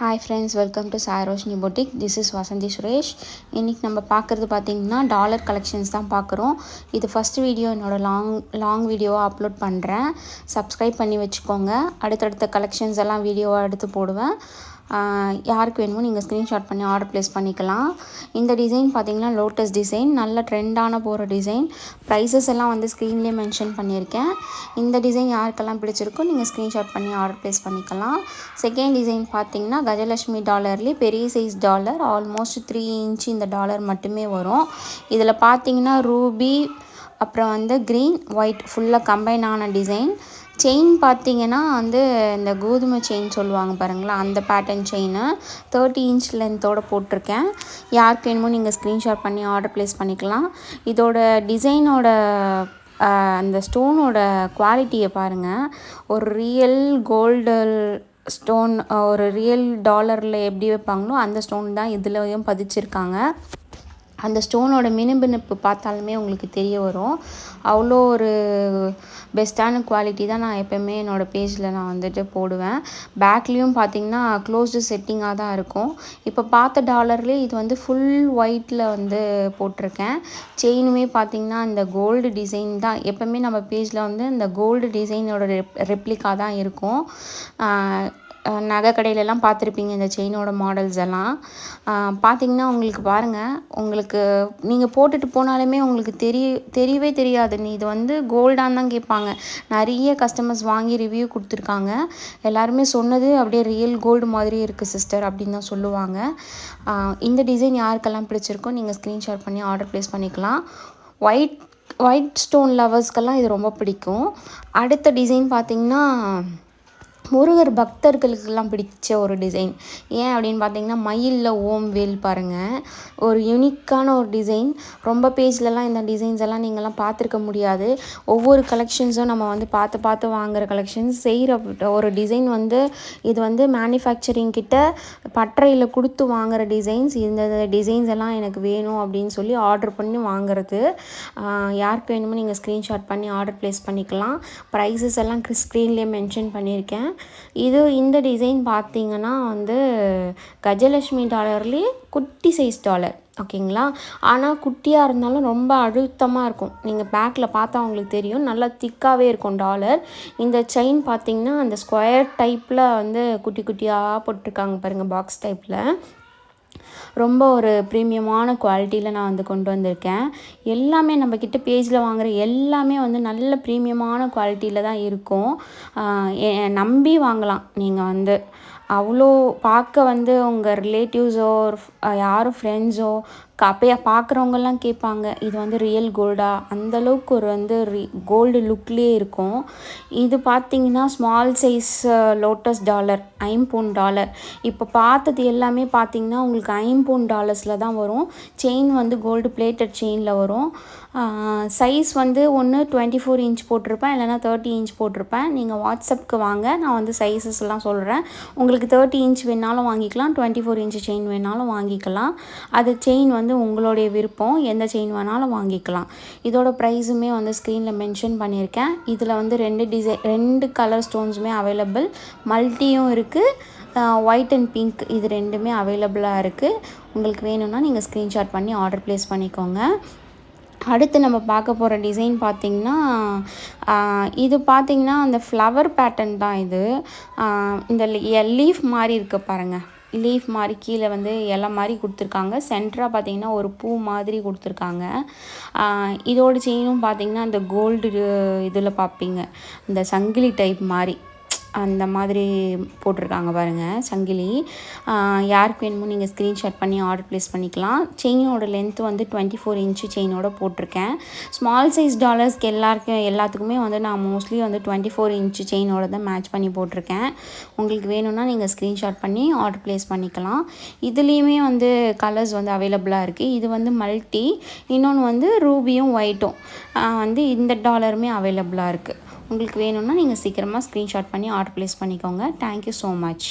Hi friends, welcome to Sai Roshni Boutique. This is Vasanthi Suresh. இன்னைக்கு நம்ம பார்க்குறது பார்த்தீங்கன்னா டாலர் கலெக்ஷன்ஸ் தான் பார்க்குறோம். இது ஃபஸ்ட் வீடியோ என்னோட லாங் வீடியோவாக அப்லோட் பண்ணுறேன். சப்ஸ்கிரைப் பண்ணி வச்சுக்கோங்க. அடுத்தடுத்த கலெக்ஷன்ஸ் எல்லாம் வீடியோவாக எடுத்து போடுவேன். யாருக்கு வேணுமோ நீங்கள் ஸ்க்ரீன்ஷாட் பண்ணி ஆர்டர் ப்ளேஸ் பண்ணிக்கலாம். இந்த டிசைன் பார்த்தீங்கன்னா லோட்டஸ் டிசைன், நல்ல ட்ரெண்டான போகிற டிசைன். ப்ரைஸஸ் எல்லாம் வந்து ஸ்க்ரீன்லேயே மென்ஷன் பண்ணியிருக்கேன். இந்த டிசைன் யாருக்கெல்லாம் பிடிச்சிருக்கோ நீங்கள் ஸ்க்ரீன்ஷாட் பண்ணி ஆர்டர் ப்ளேஸ் பண்ணிக்கலாம். செகண்ட் டிசைன் பார்த்தீங்கன்னா கஜலட்சுமி டாலர்லேயே பெரிய சைஸ் டாலர், ஆல்மோஸ்ட் 3 இன்ச் இந்த டாலர் மட்டுமே வரும். இதில் பார்த்தீங்கன்னா ரூபி, அப்புறம் வந்து க்ரீன், ஒயிட் ஃபுல்லாக கம்பைன் ஆன டிசைன். செயின் பார்த்தீங்கன்னா வந்து இந்த கோதுமை செயின் சொல்லுவாங்க பாருங்களா, அந்த பேட்டர்ன் செயினு 30 இன்ச் லென்த்தோடு போட்டிருக்கேன். யாருக்கு வேணுமோ நீங்கள் ஸ்க்ரீன்ஷாட் பண்ணி ஆர்டர் ப்ளேஸ் பண்ணிக்கலாம். இதோட டிசைனோட அந்த ஸ்டோனோட குவாலிட்டியை பாருங்கள். ஒரு ரியல் கோல்டு ஸ்டோன், ஒரு ரியல் டாலரில் எப்படி வைப்பாங்களோ அந்த ஸ்டோன் தான் இதுலேயும் பதிச்சிருக்காங்க. அந்த ஸ்டோனோட மினுமினுப்பு பார்த்தாலுமே உங்களுக்கு தெரிய வரும். அவ்வளோ ஒரு பெஸ்ட்டான குவாலிட்டி தான் நான் எப்போயுமே என்னோடய பேஜில் நான் வந்துட்டு போடுவேன். பேக்லேயும் பார்த்திங்கன்னா க்ளோஸ்டு செட்டிங்காக தான் இருக்கும். இப்போ பார்த்த டாலர்லேயே இது வந்து ஃபுல் ஒயிட்டில் வந்து போட்டிருக்கேன். செயினுமே பார்த்திங்கன்னா இந்த கோல்டு டிசைன் தான். எப்போவுமே நம்ம பேஜில் வந்து இந்த கோல்டு டிசைனோட ரெப்ளிகா தான் இருக்கும். நகை கடையிலலாம் பார்த்துருப்பீங்க இந்த செயினோட மாடல்ஸ் எல்லாம். பார்த்திங்கன்னா உங்களுக்கு பாருங்கள், உங்களுக்கு நீங்கள் போட்டுட்டு போனாலுமே உங்களுக்கு தெரியவே தெரியாது. இது வந்து கோல்டான்னு தான் கேட்பாங்க. நிறைய கஸ்டமர்ஸ் வாங்கி ரிவ்யூ கொடுத்துருக்காங்க. எல்லாருமே சொன்னது அப்படியே ரியல் கோல்டு மாதிரி இருக்குது சிஸ்டர் அப்படின்னு தான் சொல்லுவாங்க. இந்த டிசைன் யாருக்கெல்லாம் பிடிச்சிருக்கோ நீங்கள் ஸ்க்ரீன்ஷாட் பண்ணி ஆர்டர் ப்ளேஸ் பண்ணிக்கலாம். ஒயிட் ஸ்டோன் லவர்ஸ்க்கெல்லாம் இது ரொம்ப பிடிக்கும். அடுத்த டிசைன் பார்த்திங்கன்னா முருகர் பக்தர்களுக்கெல்லாம் பிடிச்ச ஒரு டிசைன். ஏன் அப்படின்னு பார்த்தீங்கன்னா மயிலில் ஓம் வேல் பாருங்கள், ஒரு யூனிக்கான ஒரு டிசைன். ரொம்ப பேஜ்லலாம் இந்த டிசைன்ஸ் எல்லாம் நீங்கள்லாம் பார்த்துருக்க முடியாது. ஒவ்வொரு கலெக்ஷன்ஸும் நம்ம வந்து பார்த்து வாங்குகிற கலெக்ஷன்ஸ் செய்கிற ஒரு டிசைன் வந்து இது வந்து மேனுஃபேக்சரிங் கிட்ட பட்டறையில் கொடுத்து வாங்குகிற டிசைன்ஸ். இந்த டிசைன்ஸ் எல்லாம் எனக்கு வேணும் அப்படின்னு சொல்லி ஆர்டர் பண்ணி வாங்குறது. யாருக்கு வேணுமோ நீங்கள் ஸ்க்ரீன்ஷாட் பண்ணி ஆர்டர் ப்ளேஸ் பண்ணிக்கலாம். ப்ரைஸஸ் எல்லாம் ஸ்க்ரீன்லேயே மென்ஷன் பண்ணியிருக்கேன். இந்த டிசைன் பார்த்தீங்கன்னா வந்து கஜலட்சுமி டாலர்லேயே குட்டி சைஸ் டாலர், ஓகேங்களா. ஆனால் குட்டியாக இருந்தாலும் ரொம்ப அழுத்தமாக இருக்கும். நீங்கள் பேக்கில் பார்த்தா உங்களுக்கு தெரியும், நல்லா திக்காகவே இருக்கும் டாலர். இந்த செயின் பார்த்திங்கன்னா அந்த ஸ்கொயர் டைப்பில் வந்து குட்டி குட்டியாக போட்டிருக்காங்க பாருங்கள், பாக்ஸ் டைப்பில். ரொம்ப ஒரு ப்ரீமியமான குவாலிட்டியில் நான் வந்து கொண்டு வந்திருக்கேன். எல்லாமே நம்மக்கிட்ட பேஜில் வாங்குகிற எல்லாமே வந்து நல்ல ப்ரீமியமான குவாலிட்டியில் தான் இருக்கும். நம்பி வாங்கலாம். நீங்கள் வந்து அவ்வளோ பார்க்க வந்து உங்கள் ரிலேட்டிவ்ஸோ யாரும் ஃப்ரெண்ட்ஸோ அப்போயே பார்க்குறவங்கெல்லாம் கேட்பாங்க, இது வந்து ரியல் கோல்டா, அந்தளவுக்கு ஒரு வந்து கோல்டு லுக்லேயே இருக்கும். இது பார்த்திங்கன்னா ஸ்மால் சைஸ் லோட்டஸ் டாலர், ஐம்பொன் டாலர். இப்போ பார்த்தது எல்லாமே பார்த்திங்கன்னா உங்களுக்கு ஐம்பொன் டாலர்ஸில் தான் வரும். செயின் வந்து கோல்டு பிளேட்டட் செயினில் வரும். சைஸ் வந்து ஒன்று 24 இன்ச் போட்டிருப்பேன், இல்லைனா 30 இன்ச் போட்டிருப்பேன். நீங்கள் வாட்ஸ்அப்புக்கு வாங்க, நான் வந்து சைஸஸ்லாம் சொல்கிறேன். உங்களுக்கு 30 இன்ச் வேணாலும் வாங்கிக்கலாம், 24 இன்ச் செயின் வேணாலும் வாங்கிக்கலாம். அது செயின் வந்து உங்களுடைய விருப்பம், எந்த செயின் வேணாலும் வாங்கிக்கலாம். இதோட ப்ரைஸுமே வந்து ஸ்க்ரீனில் மென்ஷன் பண்ணியிருக்கேன். இதில் வந்து 2 கலர் ஸ்டோன்ஸுமே அவைலபிள், மல்டியும் இருக்குது, ஒயிட் அண்ட் பிங்க், இது ரெண்டுமே அவைலபிளாக இருக்குது. உங்களுக்கு வேணும்னா நீங்கள் ஸ்க்ரீன்ஷாட் பண்ணி ஆர்டர் ப்ளேஸ் பண்ணிக்கோங்க. அடுத்து நம்ம பார்க்க போகிற டிசைன் பார்த்திங்கன்னா இது பார்த்திங்கன்னா அந்த ஃப்ளவர் பேட்டர்ன் தான். இது இந்த லீஃப் மாதிரி இருக்குது பாருங்கள், லீஃப் மாதிரி கீழே வந்து இலை மாதிரி கொடுத்துருக்காங்க. சென்டராக பார்த்திங்கன்னா ஒரு பூ மாதிரி கொடுத்துருக்காங்க. இதோட செயினும் பார்த்திங்கன்னா அந்த கோல்டு இதில் பார்ப்பீங்க, இந்த சங்கிலி டைப் மாதிரி அந்த மாதிரி போட்டிருக்காங்க பாருங்கள், சங்கிலி. யாருக்கு வேணுமோ நீங்கள் ஸ்க்ரீன்ஷாட் பண்ணி ஆர்டர் ப்ளேஸ் பண்ணிக்கலாம். செயினோட லென்த்து வந்து 24 இன்ச்சு செயினோட போட்டிருக்கேன். ஸ்மால் சைஸ் டாலர்ஸ்க்கு எல்லாத்துக்குமே வந்து நான் மோஸ்ட்லி வந்து 24 இன்ச்சு செயினோட தான் மேட்ச் பண்ணி போட்டிருக்கேன். உங்களுக்கு வேணும்னா நீங்கள் ஸ்க்ரீன்ஷாட் பண்ணி ஆர்டர் ப்ளேஸ் பண்ணிக்கலாம். இதுலேயுமே வந்து கலர்ஸ் வந்து அவைலபிளாக இருக்குது. இது வந்து மல்டி, இன்னொன்று வந்து ரூபியும் ஒயிட்டும் வந்து இந்த டாலருமே அவைலபிளாக இருக்குது. உங்களுக்கு வேணும்னா நீங்கள் சீக்கிரமாக ஸ்க்ரீன்ஷாட் பண்ணி ஆர்டர் ப்ளேஸ் பண்ணிக்கோங்க. Thank you so much.